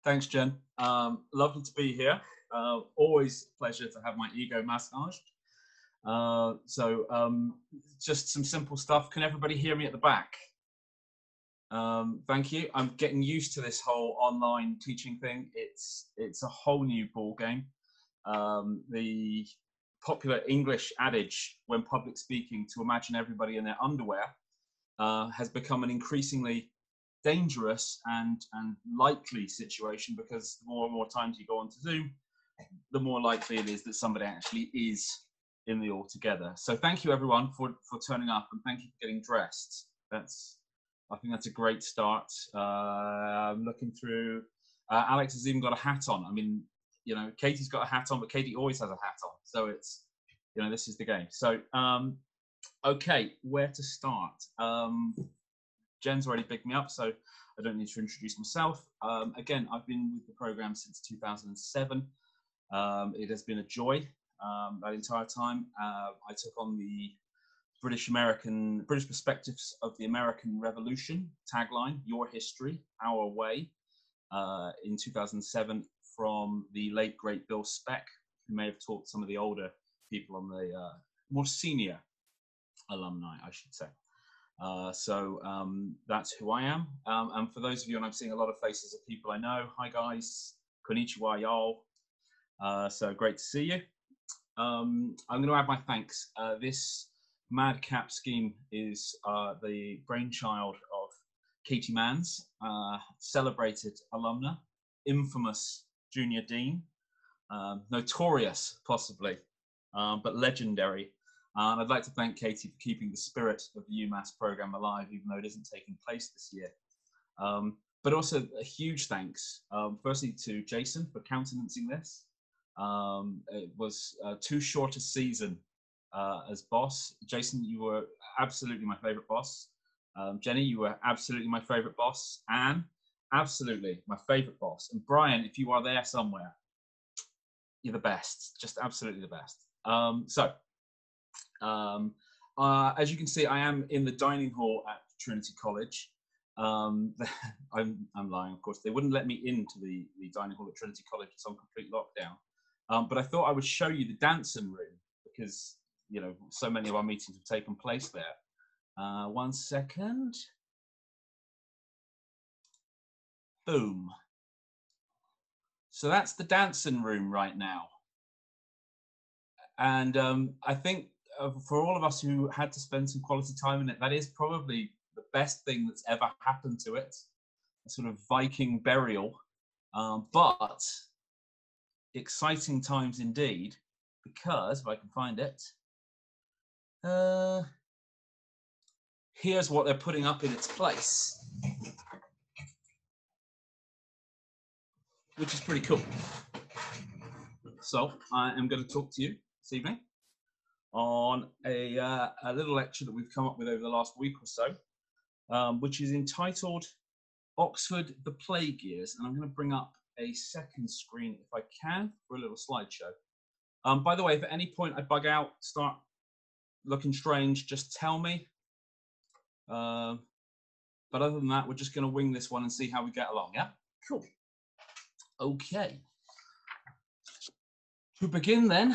Thanks, Jen. Lovely to be here. Always a pleasure to have my ego massaged. Just some simple stuff. Can everybody hear me at the back? Thank you. I'm getting used to this whole online teaching thing. It's a whole new ball game. The popular English adage when public speaking to imagine everybody in their underwear has become an increasingly dangerous and likely situation, because the more and more times you go onto Zoom, the more likely it is that somebody actually is in the all together. So thank you everyone for turning up, and thank you for getting dressed. I think that's a great start. I'm looking through. Alex has even got a hat on. I mean, you know, Katie's got a hat on, but Katie always has a hat on. So it's, you know, this is the game. So, okay, where to start? Jen's already picked me up, so I don't need to introduce myself. Again, I've been with the program since 2007. It has been a joy that entire time. I took on the British perspectives of the American Revolution tagline, "Your History, Our Way," in 2007 from the late great Bill Speck, who may have taught some of the older people on the more senior alumni, I should say. That's who I am. And for those of you, and I'm seeing a lot of faces of people I know. Hi guys, konnichiwa y'all. So great to see you. I'm going to add my thanks. This madcap scheme is the brainchild of Katie Manns, celebrated alumna, infamous junior dean, notorious possibly, but legendary. I'd like to thank Katie for keeping the spirit of the UMass program alive, even though it isn't taking place this year. But also a huge thanks, firstly to Jason for countenancing this. It was too short a season as boss. Jason, you were absolutely my favorite boss. Jenny, you were absolutely my favorite boss. Anne, absolutely my favorite boss. And Brian, if you are there somewhere, you're the best, just absolutely the best. As you can see, I am in the dining hall at Trinity College. I'm lying, of course. They wouldn't let me into the dining hall at Trinity College. It's on complete lockdown. But I thought I would show you the dancing room, because, you know, so many of our meetings have taken place there. 1 second. Boom. So that's the dancing room right now. And I think for all of us who had to spend some quality time in it, that is probably the best thing that's ever happened to it. A sort of Viking burial. But exciting times indeed, because if I can find it, here's what they're putting up in its place, which is pretty cool. So I am going to talk to you this evening on a little lecture that we've come up with over the last week or so, which is entitled Oxford, the Plague Years. And I'm going to bring up a second screen if I can for a little slideshow. By the way, if at any point I bug out, start looking strange, just tell me. But other than that, we're just going to wing this one and see how we get along, yeah? Cool. Okay. To begin then,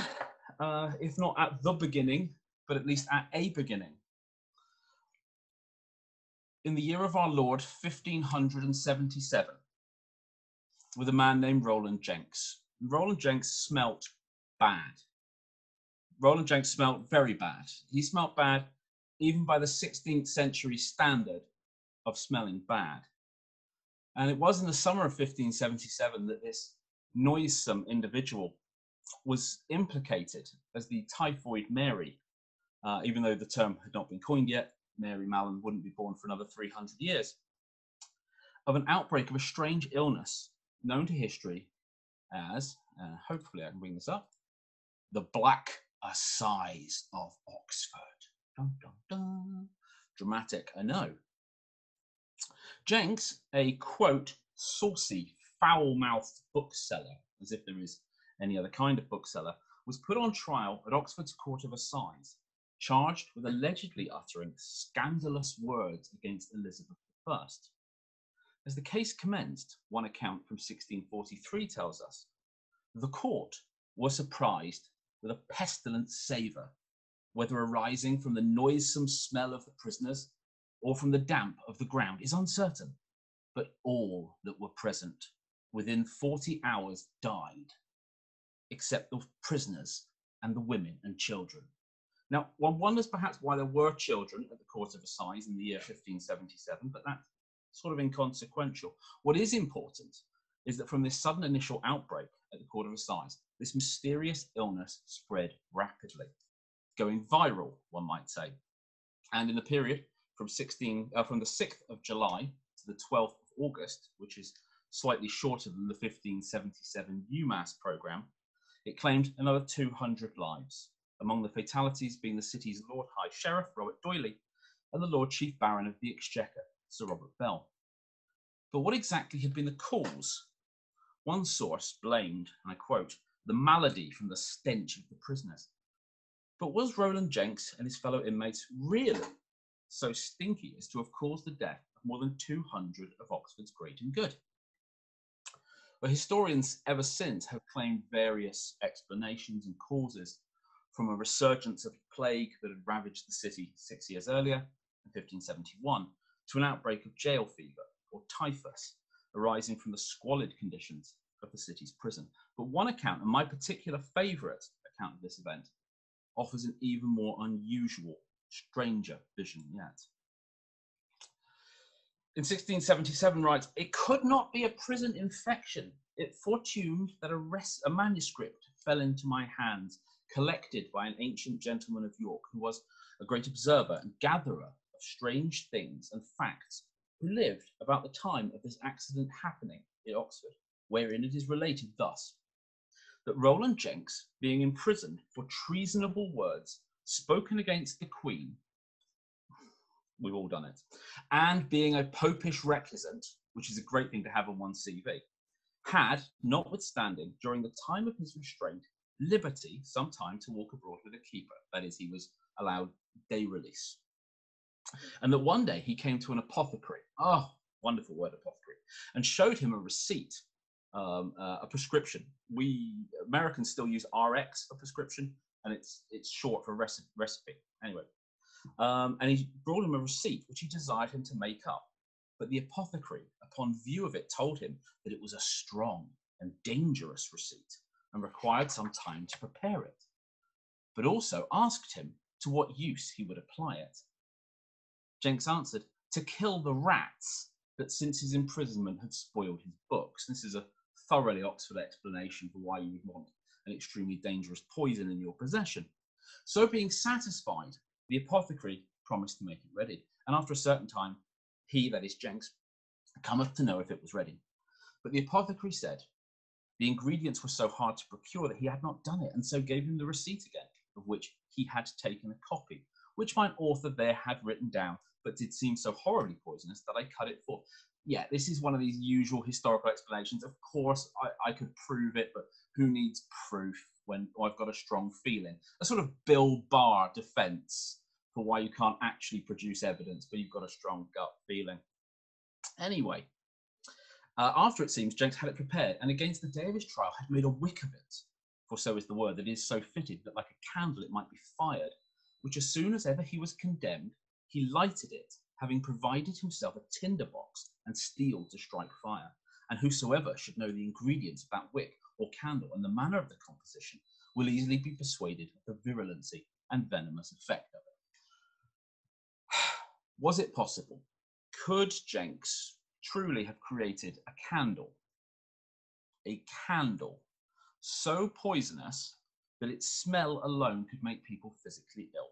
if not at the beginning, but at least at a beginning. In the year of our Lord, 1577, with a man named Roland Jenks. Roland Jenks smelt bad. Roland Jenks smelt very bad. He smelt bad even by the 16th century standard of smelling bad. And it was in the summer of 1577 that this noisome individual was implicated as the Typhoid Mary. Even though the term had not been coined yet, Mary Mallon wouldn't be born for another 300 years, of an outbreak of a strange illness known to history as, hopefully I can bring this up, the Black Assize of Oxford. Dun, dun, dun. Dramatic, I know. Jenks, a, quote, saucy, foul-mouthed bookseller, as if there is any other kind of bookseller, was put on trial at Oxford's Court of Assize, charged with allegedly uttering scandalous words against Elizabeth I. As the case commenced, one account from 1643 tells us, the court was surprised with a pestilent savour, whether arising from the noisome smell of the prisoners or from the damp of the ground is uncertain, but all that were present within 40 hours died, except the prisoners and the women and children. Now, one wonders perhaps why there were children at the Court of Assize in the year 1577, but that's sort of inconsequential. What is important is that from this sudden initial outbreak at the Court of Assize, this mysterious illness spread rapidly, going viral, one might say. And in the period from the 6th of July to the 12th of August, which is slightly shorter than the 1577 UMass programme, it claimed another 200 lives, among the fatalities being the city's Lord High Sheriff, Robert Doyley, and the Lord Chief Baron of the Exchequer, Sir Robert Bell. But what exactly had been the cause? One source blamed, and I quote, the malady from the stench of the prisoners. But was Roland Jenks and his fellow inmates really so stinky as to have caused the death of more than 200 of Oxford's great and good? Well, historians ever since have claimed various explanations and causes, from a resurgence of plague that had ravaged the city 6 years earlier, in 1571, to an outbreak of jail fever or typhus arising from the squalid conditions of the city's prison. But one account, and my particular favourite account of this event, offers an even more unusual, stranger vision yet. In 1677 writes, it could not be a prison infection. It fortuned that a manuscript fell into my hands, collected by an ancient gentleman of York, who was a great observer and gatherer of strange things and facts, who lived about the time of this accident happening in Oxford, wherein it is related thus, that Roland Jenks, being imprisoned for treasonable words spoken against the Queen, we've all done it, and being a popish recusant, which is a great thing to have on one's CV, had, notwithstanding, during the time of his restraint, liberty sometime to walk abroad with a keeper. That is, he was allowed day release. And that one day he came to an apothecary, wonderful word, apothecary, and showed him a receipt, a prescription. We Americans still use RX for prescription, and it's short for recipe. Anyway, and he brought him a receipt which he desired him to make up. But the apothecary, upon view of it, told him that it was a strong and dangerous receipt and required some time to prepare it, but also asked him to what use he would apply it. Jenks answered, to kill the rats that since his imprisonment had spoiled his books. This is a thoroughly Oxford explanation for why you would want an extremely dangerous poison in your possession. So being satisfied, the apothecary promised to make it ready, and after a certain time, he, that is Jenks, cometh to know if it was ready. But the apothecary said the ingredients were so hard to procure that he had not done it, and so gave him the receipt again, of which he had taken a copy, which mine author there had written down, but did seem so horribly poisonous that I cut it forth. Yeah, this is one of these usual historical explanations. Of course, I could prove it, but who needs proof when I've got a strong feeling? A sort of Bill Barr defence for why you can't actually produce evidence, but you've got a strong gut feeling. Anyway, after it seems Jenks had it prepared, and against the day of his trial had made a wick of it, for so is the word, that is so fitted that like a candle it might be fired, which as soon as ever he was condemned, he lighted it, having provided himself a tinder box and steel to strike fire. And whosoever should know the ingredients of that wick or candle and the manner of the composition will easily be persuaded of the virulency and venomous effect of it. Was it possible? Could Jenks truly have created a candle so poisonous that its smell alone could make people physically ill?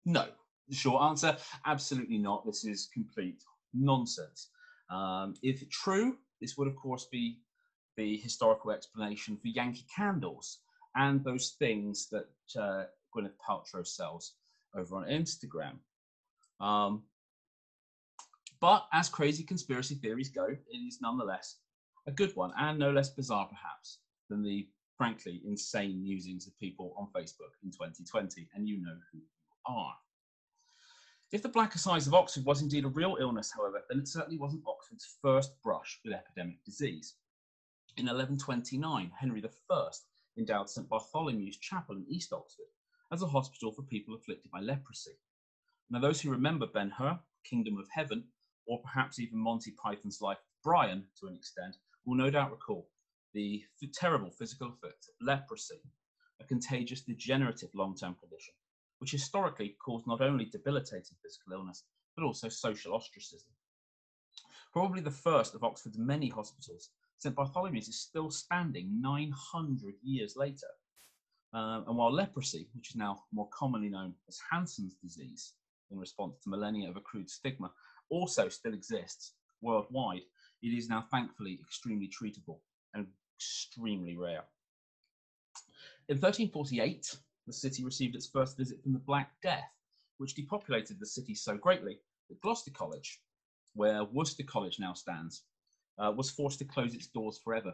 No. The short answer, absolutely not. This is complete nonsense. If true, this would of course be the historical explanation for Yankee Candles and those things that Gwyneth Paltrow sells over on Instagram. But as crazy conspiracy theories go, it is nonetheless a good one, and no less bizarre perhaps than the frankly insane musings of people on Facebook in 2020, and you know who you are. If the Black Assize of Oxford was indeed a real illness, however, then it certainly wasn't Oxford's first brush with epidemic disease. In 1129, Henry I endowed St Bartholomew's Chapel in East Oxford as a hospital for people afflicted by leprosy. Now, those who remember Ben-Hur, Kingdom of Heaven, or perhaps even Monty Python's Life of Brian to an extent, will no doubt recall the terrible physical effects of leprosy, a contagious degenerative long-term condition, which historically caused not only debilitating physical illness, but also social ostracism. Probably the first of Oxford's many hospitals, St Bartholomew's is still standing 900 years later. And while leprosy, which is now more commonly known as Hansen's disease, in response to millennia of accrued stigma, also still exists worldwide, it is now thankfully extremely treatable and extremely rare. In 1348, the city received its first visit from the Black Death, which depopulated the city so greatly that Gloucester College, where Worcester College now stands, was forced to close its doors forever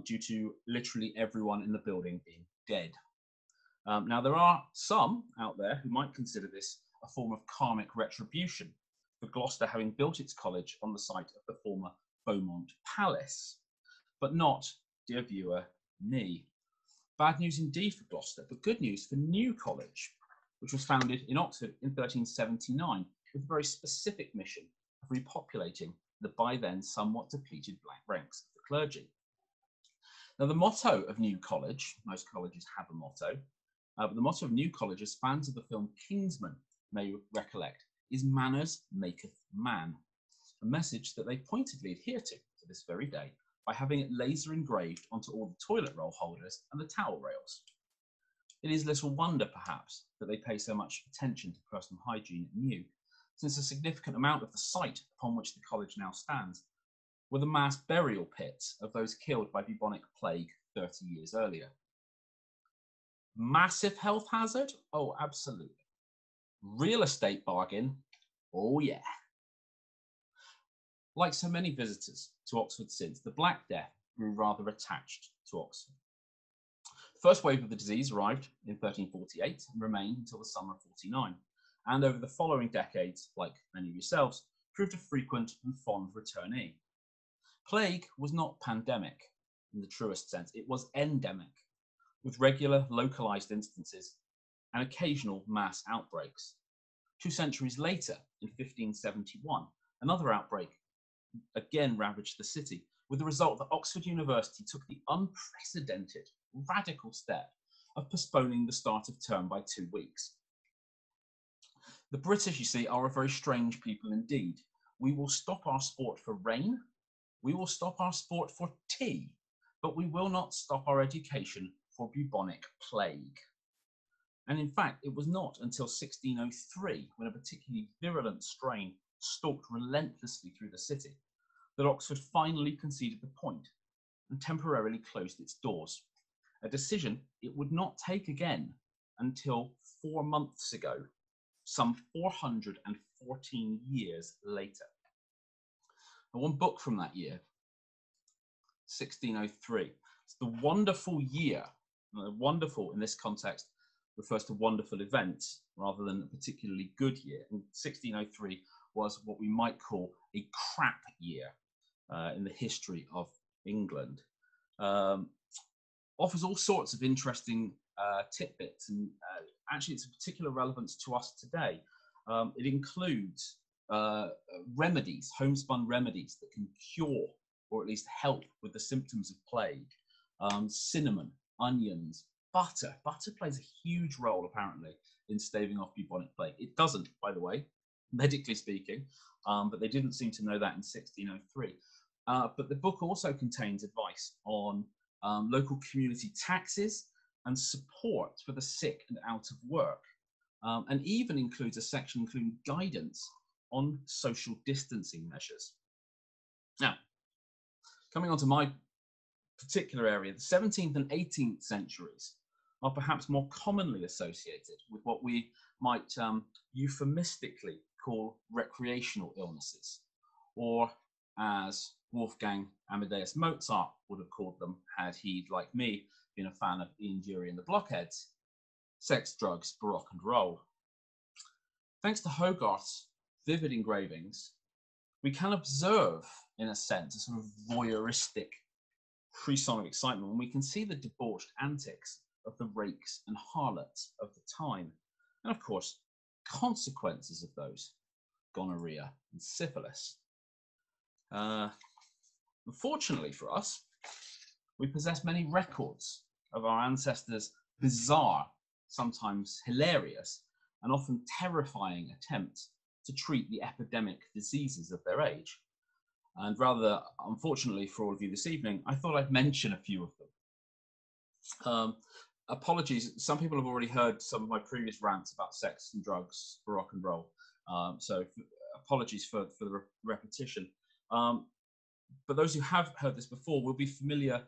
due to literally everyone in the building being dead. Now, there are some out there who might consider this a form of karmic retribution for Gloucester having built its college on the site of the former Beaumont Palace, but not, dear viewer, me. Bad news indeed for Gloucester, but good news for New College, which was founded in Oxford in 1379 with a very specific mission of repopulating the by then somewhat depleted black ranks of the clergy. Now, the motto of New College, most colleges have a motto, but the motto of New College, as fans of the film Kingsman may recollect, is manners maketh man, a message that they pointedly adhere to this very day by having it laser engraved onto all the toilet roll holders and the towel rails. It is little wonder, perhaps, that they pay so much attention to personal hygiene at New, since a significant amount of the site upon which the college now stands were the mass burial pits of those killed by bubonic plague 30 years earlier. Massive health hazard? Oh, absolutely. Real estate bargain? Oh, yeah. Like so many visitors to Oxford since, the Black Death grew rather attached to Oxford. The first wave of the disease arrived in 1348 and remained until the summer of 49, and over the following decades, like many of yourselves, proved a frequent and fond returnee. Plague was not pandemic in the truest sense, it was endemic, with regular localized instances and occasional mass outbreaks. 2 centuries later, in 1571, another outbreak again ravaged the city, with the result that Oxford University took the unprecedented, radical step of postponing the start of term by 2 weeks. The British, you see, are a very strange people indeed. We will stop our sport for rain, we will stop our sport for tea, but we will not stop our education for bubonic plague. And in fact, it was not until 1603, when a particularly virulent strain stalked relentlessly through the city, that Oxford finally conceded the point and temporarily closed its doors, a decision it would not take again until 4 months ago, some 414 years later. And one book from that year, 1603, it's the wonderful year. Wonderful in this context refers to wonderful events rather than a particularly good year. And 1603 was what we might call a crap year in the history of England. Offers all sorts of interesting tidbits, and actually it's of particular relevance to us today. It includes remedies, homespun remedies that can cure or at least help with the symptoms of plague. Cinnamon, onions, butter. Butter plays a huge role apparently in staving off bubonic plague. It doesn't, by the way, medically speaking, but they didn't seem to know that in 1603. But the book also contains advice on local community taxes and support for the sick and out of work, and even includes a section including guidance on social distancing measures. Now, coming on to my particular area, the 17th and 18th centuries are perhaps more commonly associated with what we might euphemistically call recreational illnesses, or as Wolfgang Amadeus Mozart would have called them had he, like me, been a fan of Ian Dury and the Blockheads, sex, drugs, baroque and roll. thanks to Hogarth's vivid engravings, we can observe, in a sense, a sort of voyeuristic frisson of excitement when we can see the debauched antics of the rakes and harlots of the time. And of course, consequences of those, gonorrhea and syphilis. Unfortunately for us, we possess many records of our ancestors' bizarre, sometimes hilarious, and often terrifying attempts to treat the epidemic diseases of their age. And rather unfortunately for all of you this evening, I thought I'd mention a few of them. Apologies, some people have already heard some of my previous rants about sex and drugs for rock and roll. So apologies for the repetition. But those who have heard this before will be familiar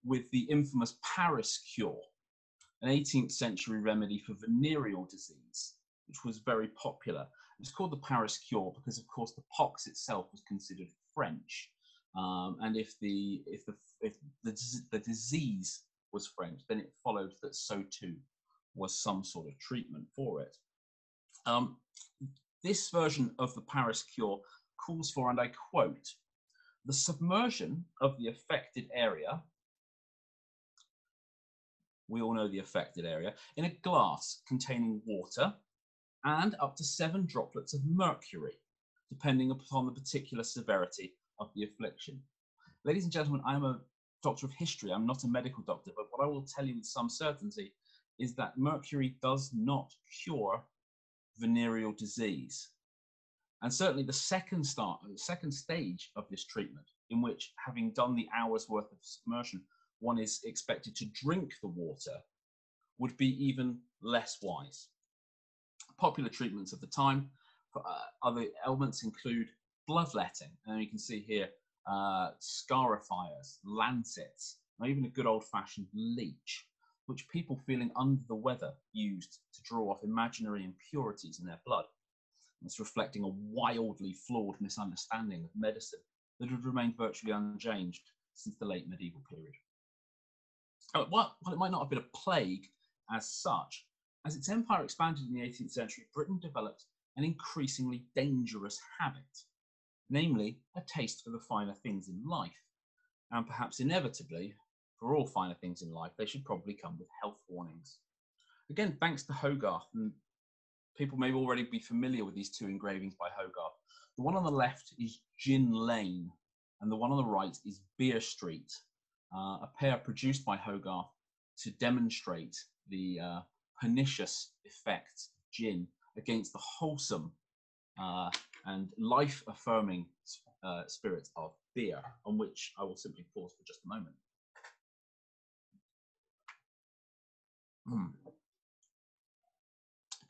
with the infamous Paris cure, an 18th century remedy for venereal disease, which was very popular. It's called the Paris cure because, of course, the pox itself was considered French, and if the disease was French, then it followed that so too was some sort of treatment for it. This version of the Paris cure calls for, and I quote, the submersion of the affected area, we all know the affected area, in a glass containing water and up to 7 droplets of mercury, depending upon the particular severity of the affliction. Ladies and gentlemen, I'm a doctor of history. I'm not a medical doctor, but what I will tell you with some certainty is that mercury does not cure venereal disease. And certainly the second stage of this treatment, in which, having done the hour's worth of submersion, one is expected to drink the water, would be even less wise. Popular treatments of the time for other ailments include bloodletting, and you can see here scarifiers, lancets, or even a good old-fashioned leech, which people feeling under the weather used to draw off imaginary impurities in their blood. It's reflecting a wildly flawed misunderstanding of medicine that had remained virtually unchanged since the late medieval period. While it might not have been a plague as such, as its empire expanded in the 18th century, Britain developed an increasingly dangerous habit, namely a taste for the finer things in life. And perhaps inevitably, for all finer things in life, they should probably come with health warnings. Again, thanks to Hogarth, and people may already be familiar with these 2 engravings by Hogarth. The one on the left is Gin Lane, and the one on the right is Beer Street, a pair produced by Hogarth to demonstrate the pernicious effects of gin against the wholesome and life-affirming spirit of beer, on which I will simply pause for just a moment.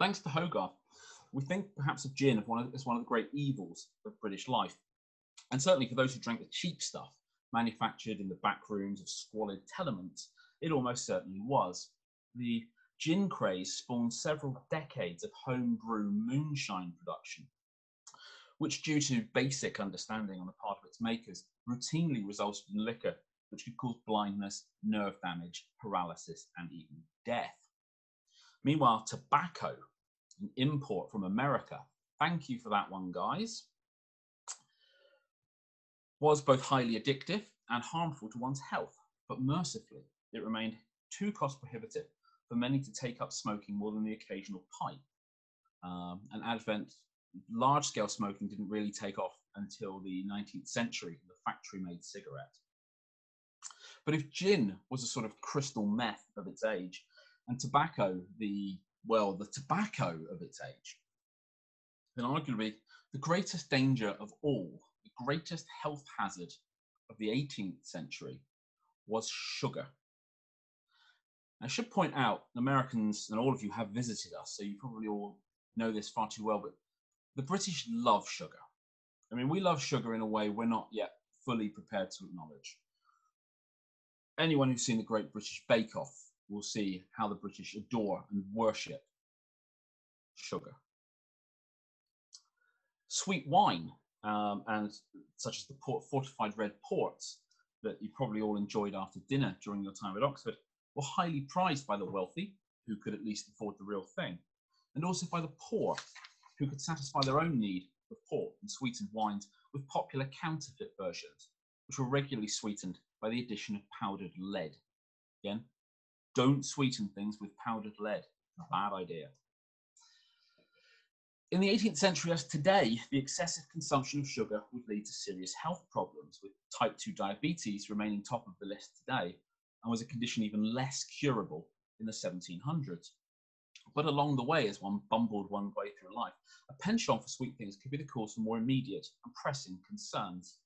Thanks to Hogarth, we think perhaps of gin as one of the great evils of British life. And certainly for those who drank the cheap stuff, manufactured in the back rooms of squalid tenements, it almost certainly was. The gin craze spawned several decades of homebrew moonshine production, which, due to basic understanding on the part of its makers, routinely resulted in liquor which could cause blindness, nerve damage, paralysis, and even death. Meanwhile, tobacco, an import from America, thank you for that one, guys, was both highly addictive and harmful to one's health, but mercifully, it remained too cost prohibitive for many to take up smoking more than the occasional pipe. And large-scale smoking didn't really take off until the 19th century, the factory-made cigarette. But if gin was a sort of crystal meth of its age, and tobacco the tobacco of its age, then arguably the greatest danger of all, the greatest health hazard of the 18th century was sugar. I should point out, Americans, and all of you have visited us, so you probably all know this far too well, but the British love sugar. I mean, we love sugar in a way we're not yet fully prepared to acknowledge. Anyone who's seen the Great British Bake Off will see how the British adore and worship sugar. Sweet wine, and such as the fortified red ports that you probably all enjoyed after dinner during your time at Oxford, were highly prized by the wealthy, who could at least afford the real thing, and also by the poor, who could satisfy their own need of port and sweetened wines with popular counterfeit versions, which were regularly sweetened by the addition of powdered lead. Again, don't sweeten things with powdered lead. A bad idea. In the 18th century, as today, the excessive consumption of sugar would lead to serious health problems, with type 2 diabetes remaining top of the list today, and was a condition even less curable in the 1700s. But along the way, as one bumbled one way through life, a penchant for sweet things could be the cause for more immediate and pressing concerns.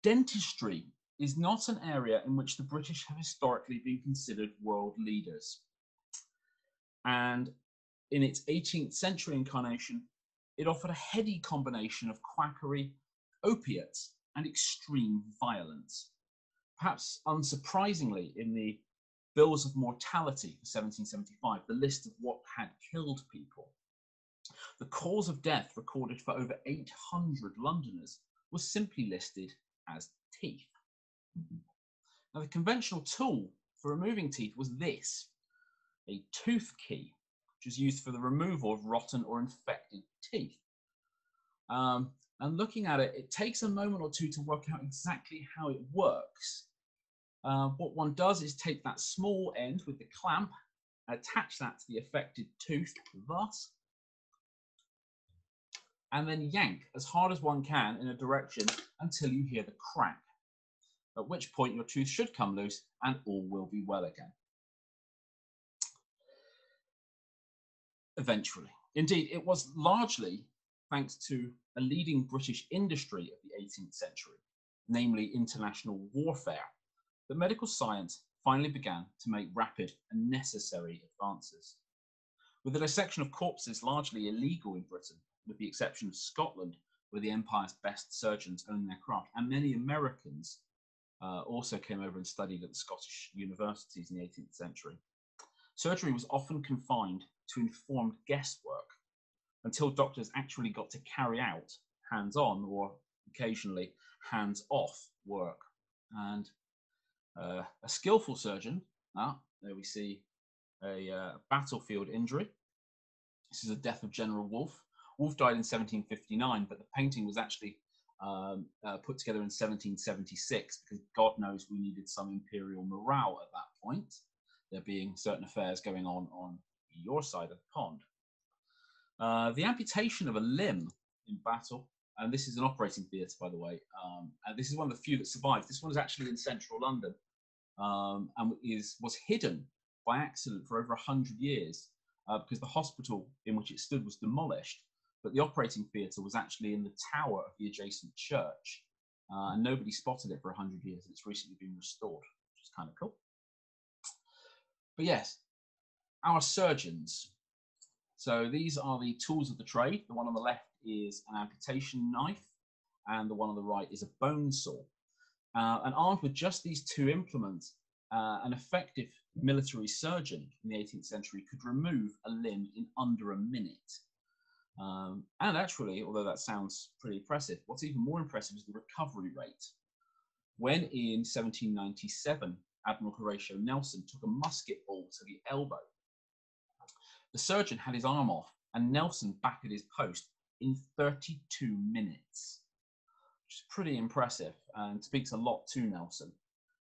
Dentistry is not an area in which the British have historically been considered world leaders. And in its 18th century incarnation, it offered a heady combination of quackery, opiates, and extreme violence. Perhaps unsurprisingly, in the Bills of Mortality for 1775, the list of what had killed people, the cause of death recorded for over 800 Londoners was simply listed as teeth. Now, the conventional tool for removing teeth was this, a tooth key, which is used for the removal of rotten or infected teeth. And looking at it, it takes a moment or two to work out exactly how it works. What one does is take that small end with the clamp, attach that to the affected tooth, thus, and then yank as hard as one can in a direction until you hear the crack, at which point your tooth should come loose and all will be well again. Eventually. Indeed, it was largely thanks to a leading British industry of the 18th century, namely international warfare, that medical science finally began to make rapid and necessary advances. With the dissection of corpses largely illegal in Britain, with the exception of Scotland, where the empire's best surgeons owned their craft, and many Americans also came over and studied at the Scottish universities in the 18th century. Surgery was often confined to informed guesswork until doctors actually got to carry out hands-on or occasionally hands-off work. And a skillful surgeon, there we see a battlefield injury. This is the death of General Wolfe. Wolfe died in 1759, but the painting was actually put together in 1776 because God knows we needed some imperial morale at that point, there being certain affairs going on your side of the pond. The amputation of a limb in battle, and this is an operating theatre, by the way, and this is one of the few that survived. This one is actually in central London and was hidden by accident for over 100 years because the hospital in which it stood was demolished, but the operating theatre was actually in the tower of the adjacent church, and nobody spotted it for 100 years. It's recently been restored, which is kind of cool. But yes, our surgeons. So these are the tools of the trade. The one on the left is an amputation knife, and the one on the right is a bone saw. And armed with just these two implements, an effective military surgeon in the 18th century could remove a limb in under a minute. And actually, although that sounds pretty impressive, what's even more impressive is the recovery rate. When in 1797, Admiral Horatio Nelson took a musket ball to the elbow, the surgeon had his arm off and Nelson back at his post in 32 minutes, which is pretty impressive and speaks a lot to Nelson.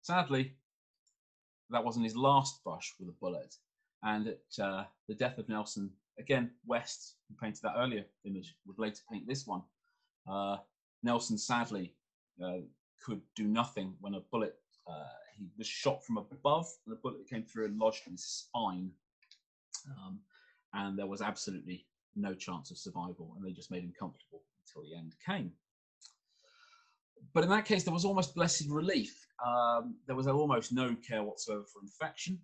Sadly, that wasn't his last brush with a bullet, and at the death of Nelson, again, West, who painted that earlier image, would later paint this one. Nelson sadly could do nothing when a bullet, he was shot from above, and a bullet came through and lodged in his spine. And there was absolutely no chance of survival, and they just made him comfortable until the end came. But in that case, there was almost blessed relief. There was almost no care whatsoever for infection,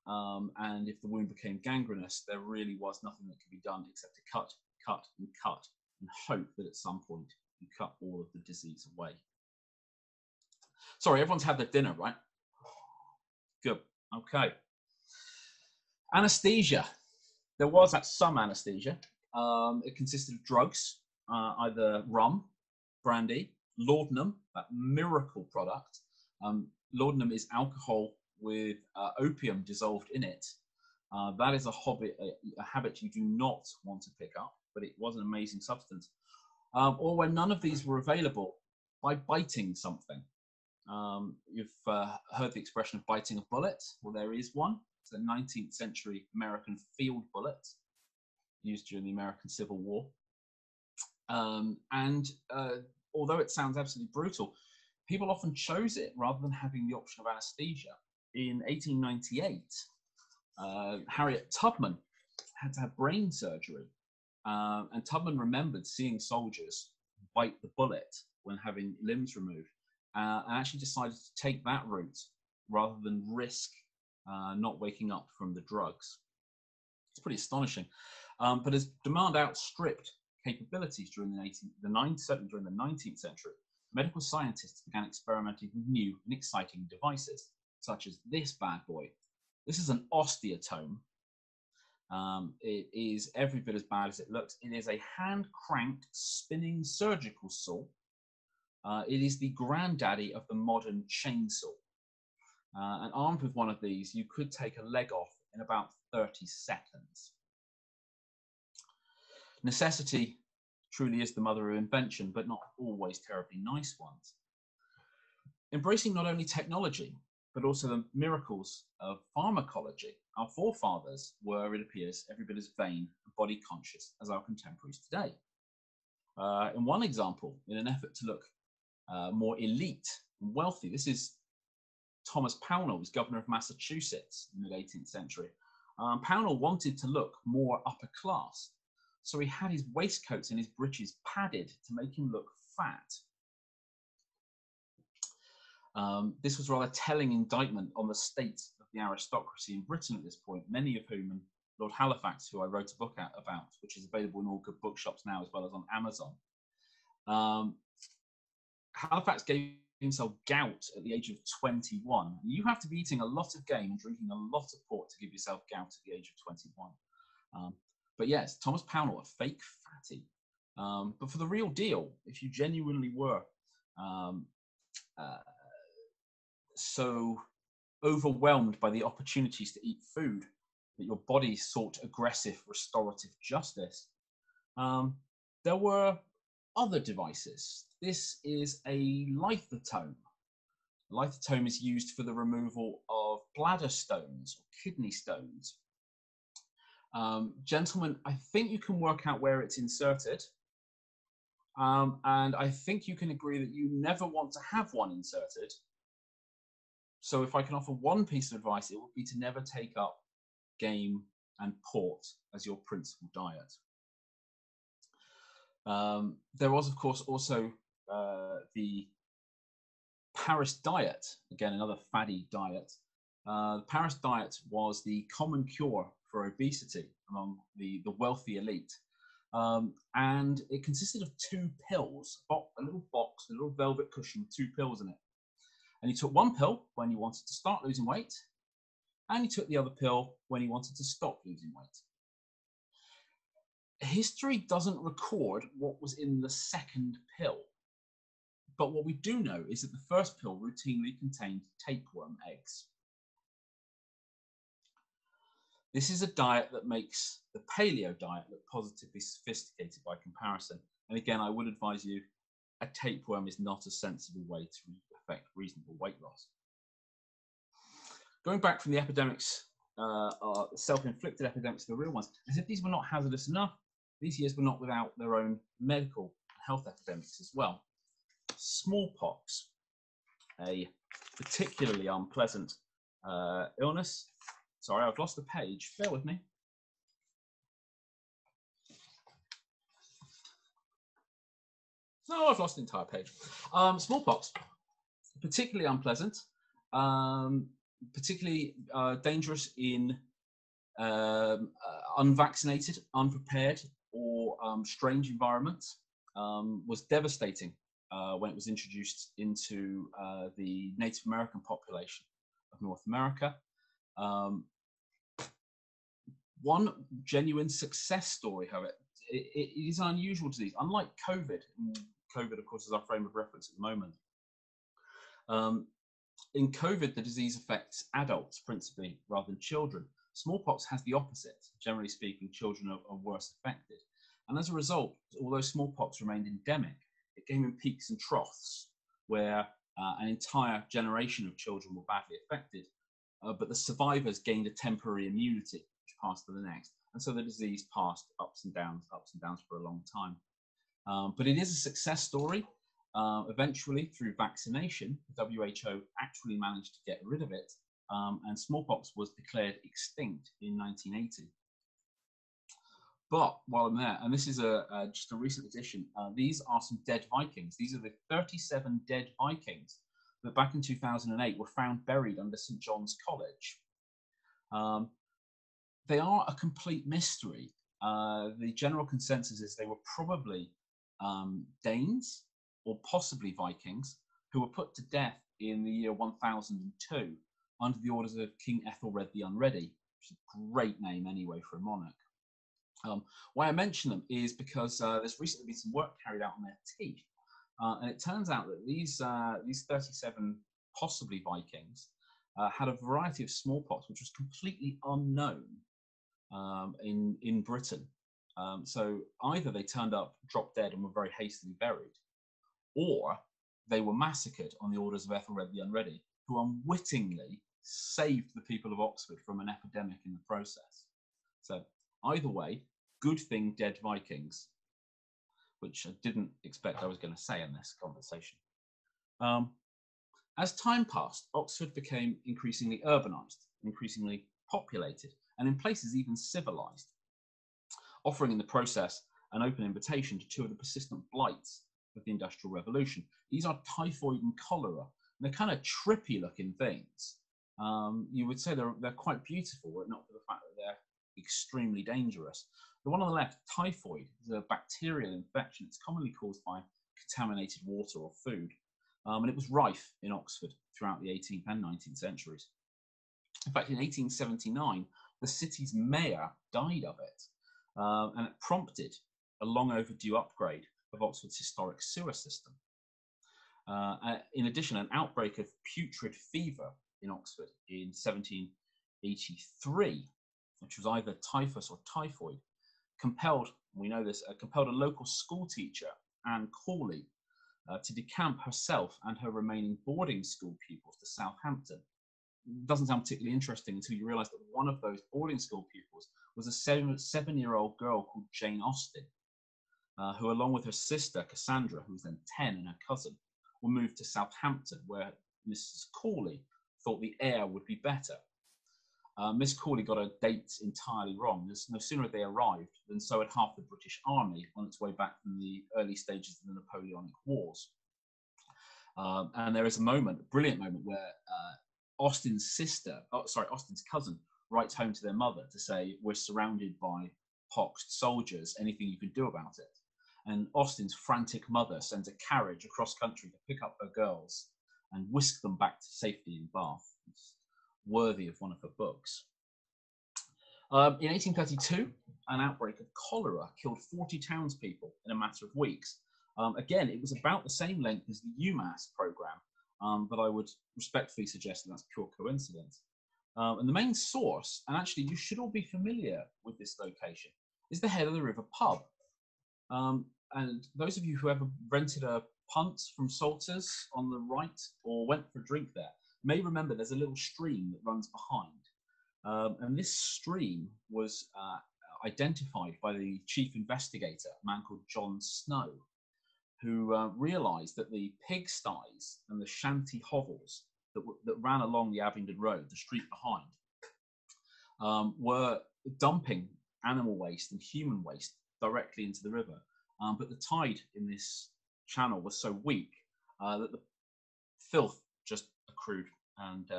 and if the wound became gangrenous, there really was nothing that could be done except to cut, cut, and cut, and hope that at some point you cut all of the disease away. Sorry, everyone's had their dinner, right? Good. Okay. Anesthesia. There was some anesthesia. It consisted of drugs, either rum, brandy, laudanum, that miracle product. Laudanum is alcohol with opium dissolved in it. That is a habit you do not want to pick up, but it was an amazing substance. Or when none of these were available, by biting something. You've heard the expression of biting a bullet. Well, there is one. It's a 19th century American field bullet used during the American Civil War. Although it sounds absolutely brutal, people often chose it rather than having the option of anesthesia. In 1898, Harriet Tubman had to have brain surgery, and Tubman remembered seeing soldiers bite the bullet when having limbs removed, and actually decided to take that route rather than risk not waking up from the drugs. It's pretty astonishing. But as demand outstripped capabilities during certainly during the 19th century, medical scientists began experimenting with new and exciting devices, such as this bad boy. This is an osteotome. It is every bit as bad as it looks. It is a hand-cranked spinning surgical saw. It is the granddaddy of the modern chainsaw. And armed with one of these, you could take a leg off in about 30 seconds. Necessity truly is the mother of invention, but not always terribly nice ones. Embracing not only technology, but also the miracles of pharmacology, our forefathers were, it appears, every bit as vain and body conscious as our contemporaries today. In one example, in an effort to look more elite and wealthy, this is Thomas Pownall, was governor of Massachusetts in the mid-18th century. Pownall wanted to look more upper class, so he had his waistcoats and his breeches padded to make him look fat. This was a rather telling indictment on the state of the aristocracy in Britain at this point, many of whom, and Lord Halifax, who I wrote a book about, which is available in all good bookshops now as well as on Amazon. Halifax gave himself gout at the age of 21. You have to be eating a lot of game and drinking a lot of port to give yourself gout at the age of 21. But yes, Thomas Pownall, a fake fatty. But for the real deal, if you genuinely were so overwhelmed by the opportunities to eat food that your body sought aggressive restorative justice, there were other devices. This is a lithotrome. A lithotrome is used for the removal of bladder stones or kidney stones. Gentlemen, I think you can work out where it's inserted. And I think you can agree that you never want to have one inserted. So if I can offer one piece of advice, it would be to never take up game and port as your principal diet. There was, of course, also the Paris diet, again, another faddy diet. The Paris diet was the common cure for obesity among the wealthy elite. And it consisted of 2 pills, a little box, a little velvet cushion with 2 pills in it. And you took one pill when you wanted to start losing weight, and you took the other pill when you wanted to stop losing weight. History doesn't record what was in the second pill, but what we do know is that the first pill routinely contained tapeworm eggs. This is a diet that makes the paleo diet look positively sophisticated by comparison. And again, I would advise you, a tapeworm is not a sensible way to affect reasonable weight loss. Going back from the epidemics, self-inflicted epidemics to the real ones, as if these were not hazardous enough, these years were not without their own medical health epidemics as well. Smallpox, a particularly unpleasant illness. Sorry, I've lost the page. Bear with me. No, I've lost the entire page. Smallpox, particularly unpleasant, particularly dangerous in unvaccinated, unprepared, or strange environments. Was devastating when it was introduced into the Native American population of North America. One genuine success story, however, it is an unusual disease. Unlike COVID, COVID, of course, is our frame of reference at the moment. In COVID, the disease affects adults principally rather than children. smallpox has the opposite. Generally speaking, children are worse affected. And as a result, although smallpox remained endemic, it came in peaks and troughs where an entire generation of children were badly affected, but the survivors gained a temporary immunity, which passed to the next. And so the disease passed ups and downs for a long time. But it is a success story. Eventually, through vaccination, the WHO actually managed to get rid of it, and smallpox was declared extinct in 1980. But while I'm there, and this is just a recent addition, these are some dead Vikings. These are the 37 dead Vikings that back in 2008 were found buried under St. John's College. They are a complete mystery. The general consensus is they were probably Danes or possibly Vikings who were put to death in the year 1002 under the orders of King Ethelred the Unready, which is a great name anyway for a monarch. Why I mention them is because there's recently been some work carried out on their teeth, and it turns out that these 37 possibly Vikings had a variety of smallpox which was completely unknown in Britain. So either they turned up, dropped dead, and were very hastily buried, or they were massacred on the orders of Ethelred the Unready, who unwittingly saved the people of Oxford from an epidemic in the process. So either way, good thing dead Vikings, which I didn't expect I was going to say in this conversation. As time passed, Oxford became increasingly urbanised, increasingly populated, and in places even civilised, offering in the process an open invitation to two of the persistent blights of the Industrial Revolution. These are typhoid and cholera, and they're kind of trippy looking things. You would say they're quite beautiful, were it not for the fact that they're extremely dangerous. The one on the left, typhoid, is a bacterial infection. It's commonly caused by contaminated water or food, and it was rife in Oxford throughout the 18th and 19th centuries. In fact, in 1879, the city's mayor died of it, and it prompted a long overdue upgrade of Oxford's historic sewer system. In addition, an outbreak of putrid fever in Oxford in 1783, which was either typhus or typhoid, compelled a local school teacher, Anne Corley, to decamp herself and her remaining boarding school pupils to Southampton. It doesn't sound particularly interesting until you realise that one of those boarding school pupils was a seven-year-old girl called Jane Austen, who, along with her sister Cassandra, who was then 10, and her cousin, were moved to Southampton, where Mrs. Corley thought the air would be better. Miss Corley got her dates entirely wrong. No sooner had they arrived than so had half the British Army on its way back from the early stages of the Napoleonic Wars. And there is a brilliant moment, where Austen's cousin writes home to their mother to say, "We're surrounded by poxed soldiers, anything you can do about it?" And Austen's frantic mother sends a carriage across country to pick up her girls and whisk them back to safety in Bath. It's worthy of one of her books. In 1832, an outbreak of cholera killed 40 townspeople in a matter of weeks. Again, it was about the same length as the UMass programme, but I would respectfully suggest that that's pure coincidence. And the main source, and actually you should all be familiar with this location, is the Head of the River pub. And those of you who ever rented a punt from Salters on the right or went for a drink there may remember there's a little stream that runs behind. And this stream was identified by the chief investigator, a man called John Snow, who realised that the pigsties and the shanty hovels that ran along the Abingdon Road, the street behind, were dumping animal waste and human waste directly into the river. But the tide in this channel was so weak that the filth just accrued and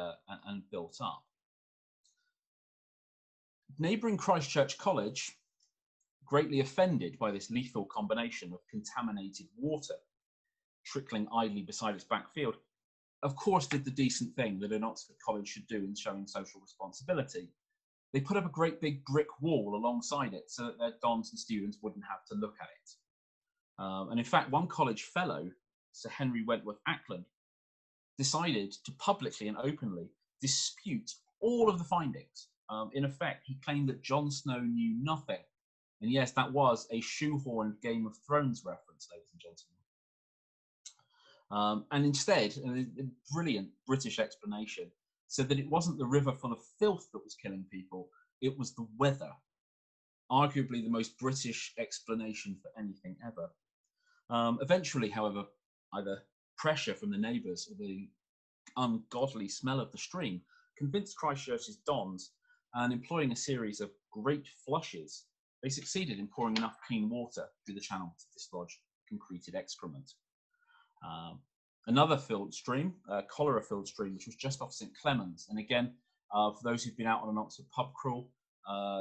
built up. Neighbouring Christchurch College, greatly offended by this lethal combination of contaminated water trickling idly beside its backfield, of course did the decent thing that an Oxford college should do in showing social responsibility. They put up a great big brick wall alongside it so that their dons and students wouldn't have to look at it. And in fact, one college fellow, Sir Henry Wentworth Ackland, decided to publicly and openly dispute all of the findings In effect, he claimed that Jon Snow knew nothing. And yes, that was a shoehorned Game of Thrones reference, ladies and gentlemen. And instead, a brilliant British explanation said that it wasn't the river full of filth that was killing people, it was the weather. Arguably the most British explanation for anything ever. Eventually, however, either pressure from the neighbours or the ungodly smell of the stream convinced Christchurch's dons, and employing a series of great flushes, they succeeded in pouring enough clean water through the channel to dislodge concreted excrement. Another filled stream, cholera-filled stream, which was just off St Clements, and again, for those who've been out on an Oxford pub crawl,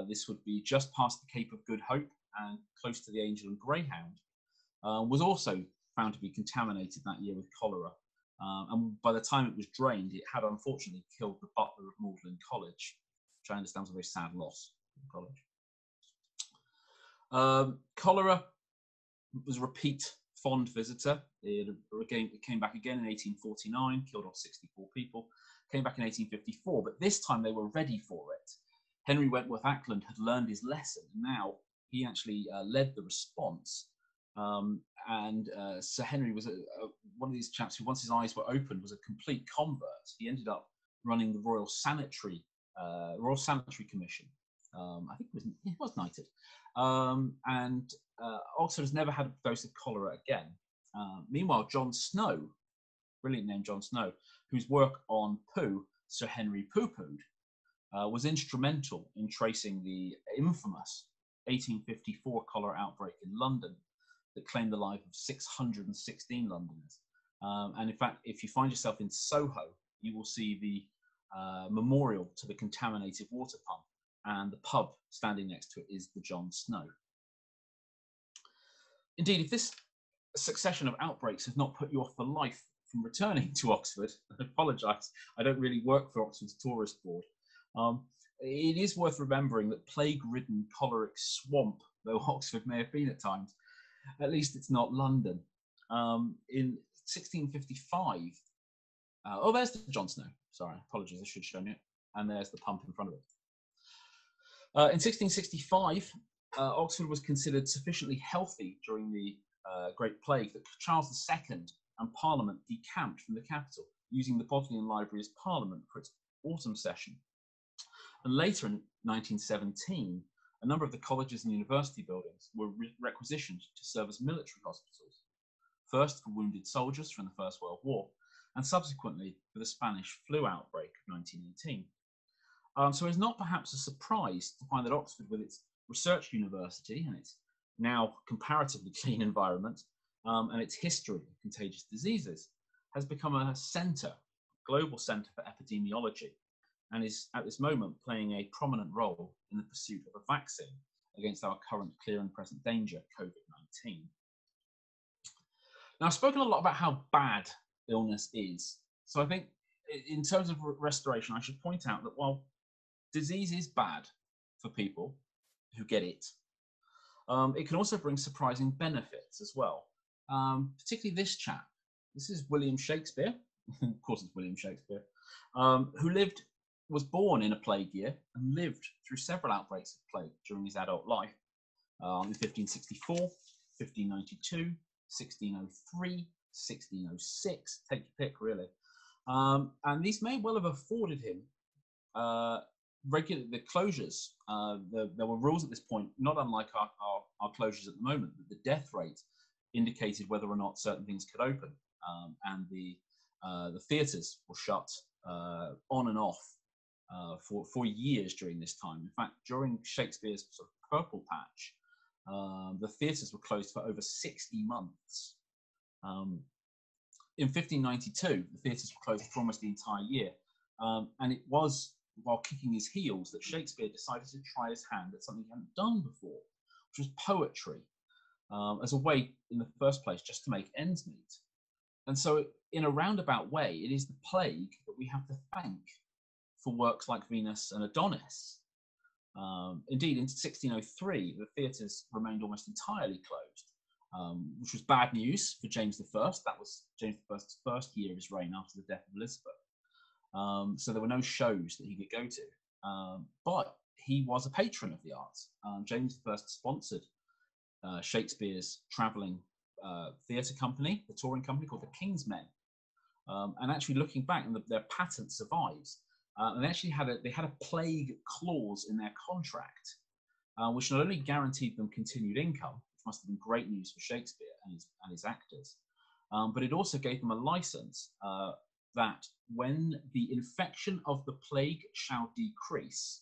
this would be just past the Cape of Good Hope and close to the Angel and Greyhound, was also found to be contaminated that year with cholera. And by the time it was drained, it had unfortunately killed the butler of Magdalen College, which I understand was a very sad loss for the college. Cholera was a repeat fond visitor. It came back again in 1849, killed off 64 people, came back in 1854, but this time they were ready for it. Henry Wentworth Ackland had learned his lesson. Now he actually led the response. Sir Henry was one of these chaps who, once his eyes were opened, was a complete convert. He ended up running the Royal Sanitary Commission. I think it was knighted. Oxford has never had a dose of cholera again. Meanwhile, Jon Snow, brilliant name Jon Snow, whose work on poo Sir Henry poo-pooed, was instrumental in tracing the infamous 1854 cholera outbreak in London that claimed the life of 616 Londoners. And in fact, if you find yourself in Soho, you will see the memorial to the contaminated water pump, and the pub standing next to it is the Jon Snow. Indeed, if this succession of outbreaks has not put you off for life from returning to Oxford, I apologise, I don't really work for Oxford's tourist board. It is worth remembering that plague-ridden choleric swamp, though Oxford may have been at times, at least it's not London. In 1655, there's the Jon Snow. Sorry, apologies, I should have shown you. And there's the pump in front of it. In 1665, Oxford was considered sufficiently healthy during the Great Plague that Charles II and Parliament decamped from the capital, using the Bodleian Library as Parliament for its autumn session. And later in 1917, a number of the colleges and university buildings were requisitioned to serve as military hospitals, first for wounded soldiers from the First World War, and subsequently for the Spanish flu outbreak of 1918. So it's not perhaps a surprise to find that Oxford, with its research university and its now comparatively clean environment, and its history of contagious diseases, has become a centre, global centre for epidemiology, and is at this moment playing a prominent role in the pursuit of a vaccine against our current clear and present danger, COVID-19. Now, I've spoken a lot about how bad illness is. So I think in terms of restoration, I should point out that while disease is bad for people who get it, it can also bring surprising benefits as well. Particularly this chap. This is William Shakespeare. Of course it's William Shakespeare. Who was born in a plague year and lived through several outbreaks of plague during his adult life. In 1564, 1592, 1603, 1606, take your pick really. And these may well have afforded him the closures. There were rules at this point, not unlike our closures at the moment, that the death rate indicated whether or not certain things could open. And the theatres were shut on and off for years during this time. In fact, during Shakespeare's sort of purple patch, the theatres were closed for over 60 months. In 1592, the theatres were closed for almost the entire year. And it was while kicking his heels that Shakespeare decided to try his hand at something he hadn't done before, which was poetry, as a way, in the first place, just to make ends meet. And so, in a roundabout way, it is the plague that we have to thank for works like Venus and Adonis. Indeed, in 1603, the theatres remained almost entirely closed, which was bad news for James I. That was James I's first year of his reign after the death of Elizabeth. So there were no shows that he could go to. but he was a patron of the arts. James I sponsored Shakespeare's travelling theatre company, the touring company called the King's Men. And actually looking back, and their patent survives. And they actually had a plague clause in their contract, which not only guaranteed them continued income, which must have been great news for Shakespeare and his actors, but it also gave them a license that when the infection of the plague shall decrease,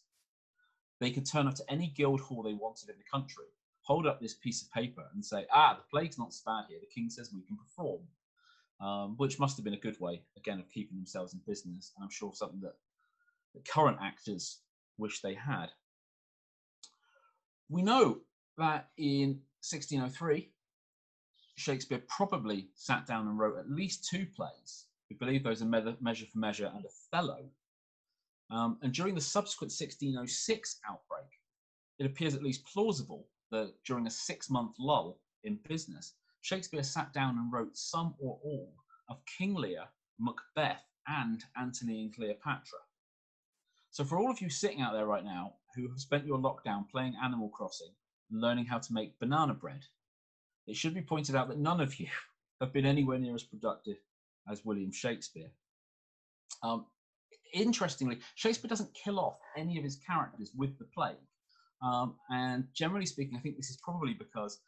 they could turn up to any guild hall they wanted in the country, hold up this piece of paper and say, the plague's not so bad here, the king says we can perform, which must have been a good way, again, of keeping themselves in business, and I'm sure something that the current actors wish they had. We know that in 1603, Shakespeare probably sat down and wrote at least 2 plays. We believe those are Measure for Measure and Othello. And during the subsequent 1606 outbreak, it appears at least plausible that during a 6-month lull in business, Shakespeare sat down and wrote some or all of King Lear, Macbeth, and Antony and Cleopatra. So for all of you sitting out there right now who have spent your lockdown playing Animal Crossing and learning how to make banana bread, it should be pointed out that none of you have been anywhere near as productive as William Shakespeare. Interestingly, Shakespeare doesn't kill off any of his characters with the plague. And generally speaking, I think this is probably because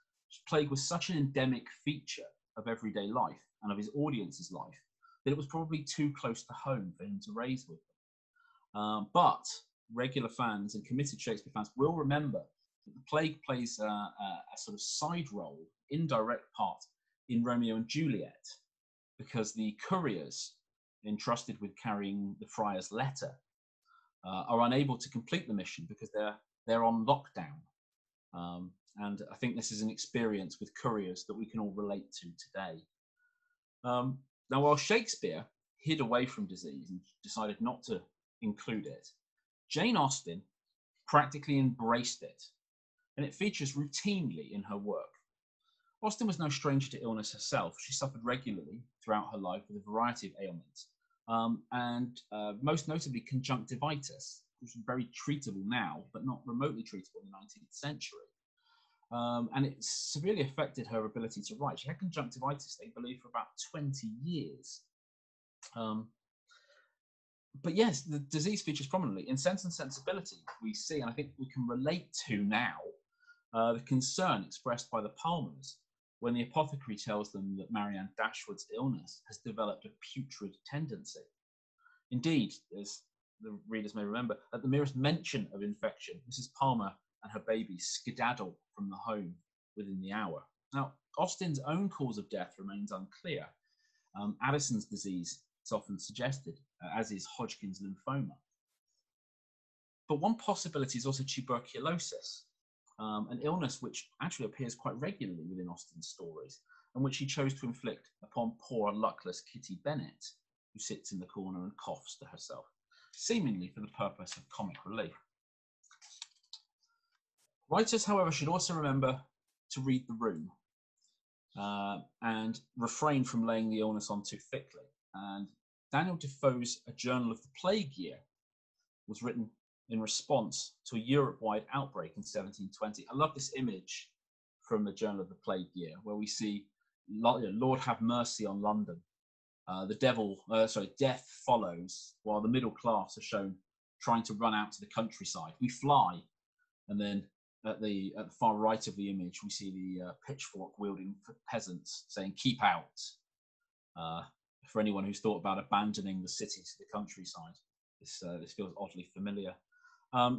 plague was such an endemic feature of everyday life and of his audience's life that it was probably too close to home for him to raise with them. But regular fans and committed Shakespeare fans will remember that the plague plays a sort of side role, indirect part in Romeo and Juliet, because the couriers entrusted with carrying the friar's letter are unable to complete the mission because they're on lockdown. And I think this is an experience with couriers that we can all relate to today. Now, while Shakespeare hid away from disease and decided not to include it, Jane Austen practically embraced it, and it features routinely in her work. Austen was no stranger to illness herself. She suffered regularly throughout her life with a variety of ailments, and most notably conjunctivitis, which is very treatable now, but not remotely treatable in the 19th century. And it severely affected her ability to write. She had conjunctivitis, they believe, for about 20 years. But yes, the disease features prominently. In Sense and Sensibility, we see, and I think we can relate to now, the concern expressed by the Palmers when the apothecary tells them that Marianne Dashwood's illness has developed a putrid tendency. Indeed, as the readers may remember, at the merest mention of infection, Mrs. Palmer and her baby skedaddle from the home within the hour. Now, Austen's own cause of death remains unclear. Addison's disease is often suggested, as is Hodgkin's lymphoma. But one possibility is also tuberculosis, an illness which actually appears quite regularly within Austen's stories, and which he chose to inflict upon poor luckless Kitty Bennet, who sits in the corner and coughs to herself, seemingly for the purpose of comic relief. Writers, however, should also remember to read the room and refrain from laying the illness on too thickly. And Daniel Defoe's A Journal of the Plague Year was written in response to a Europe-wide outbreak in 1720. I love this image from the Journal of the Plague Year, where we see Lord have mercy on London. Death follows, while the middle class are shown trying to run out to the countryside. We fly, and then at the far right of the image, we see the pitchfork-wielding peasants saying, "Keep out." For anyone who's thought about abandoning the city to the countryside, this feels oddly familiar.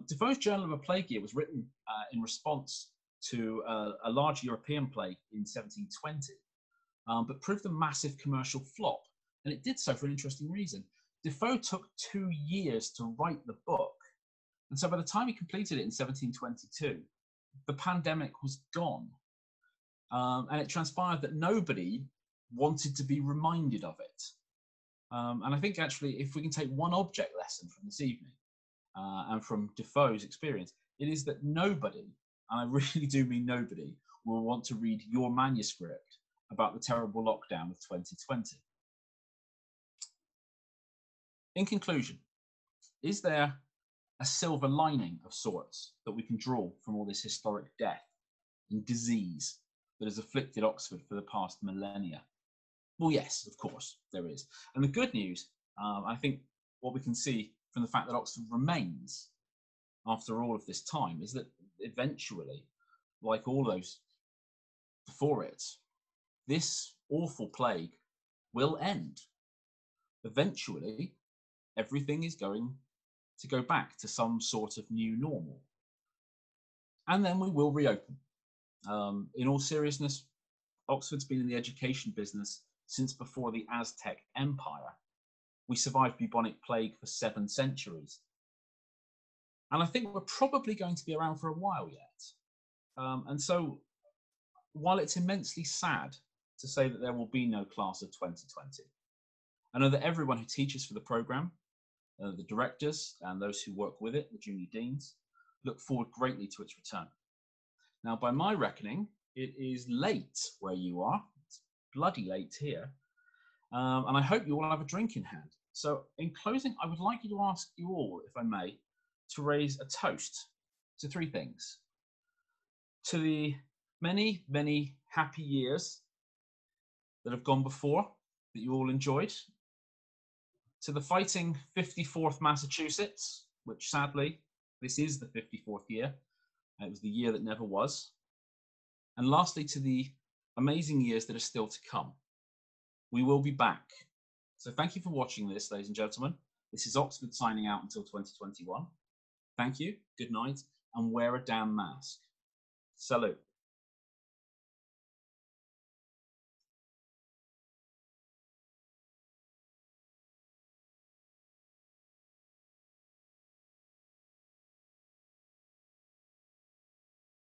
Defoe's Journal of a Plague Year was written in response to a large European plague in 1720, but proved a massive commercial flop. And it did so for an interesting reason. Defoe took 2 years to write the book. And so by the time he completed it in 1722, the pandemic was gone. And it transpired that nobody wanted to be reminded of it. And I think actually, if we can take one object lesson from this evening and from Defoe's experience, it is that nobody, and I really do mean nobody, will want to read your manuscript about the terrible lockdown of 2020. In conclusion, is there a silver lining of sorts that we can draw from all this historic death and disease that has afflicted Oxford for the past millennia? Well, yes, of course, there is. And the good news, I think what we can see from the fact that Oxford remains after all of this time is that eventually, like all those before it, this awful plague will end. Eventually, everything is going to go back to some sort of new normal. And then we will reopen. In all seriousness, Oxford's been in the education business since before the Aztec Empire. We survived bubonic plague for 7 centuries. And I think we're probably going to be around for a while yet. And so, while it's immensely sad to say that there will be no class of 2020, I know that everyone who teaches for the programme, the directors and those who work with it, the junior deans, look forward greatly to its return. Now, by my reckoning, it is late where you are. It's bloody late here. And I hope you all have a drink in hand. So in closing, I would like to ask you all, if I may, to raise a toast to 3 things. To the many, many happy years that have gone before, that you all enjoyed. To the fighting 54th Massachusetts, which sadly, this is the 54th year. It was the year that never was. And lastly, to the amazing years that are still to come. We will be back. So thank you for watching this, ladies and gentlemen. This is Oxford signing out until 2021. Thank you, good night, and wear a damn mask. Salute.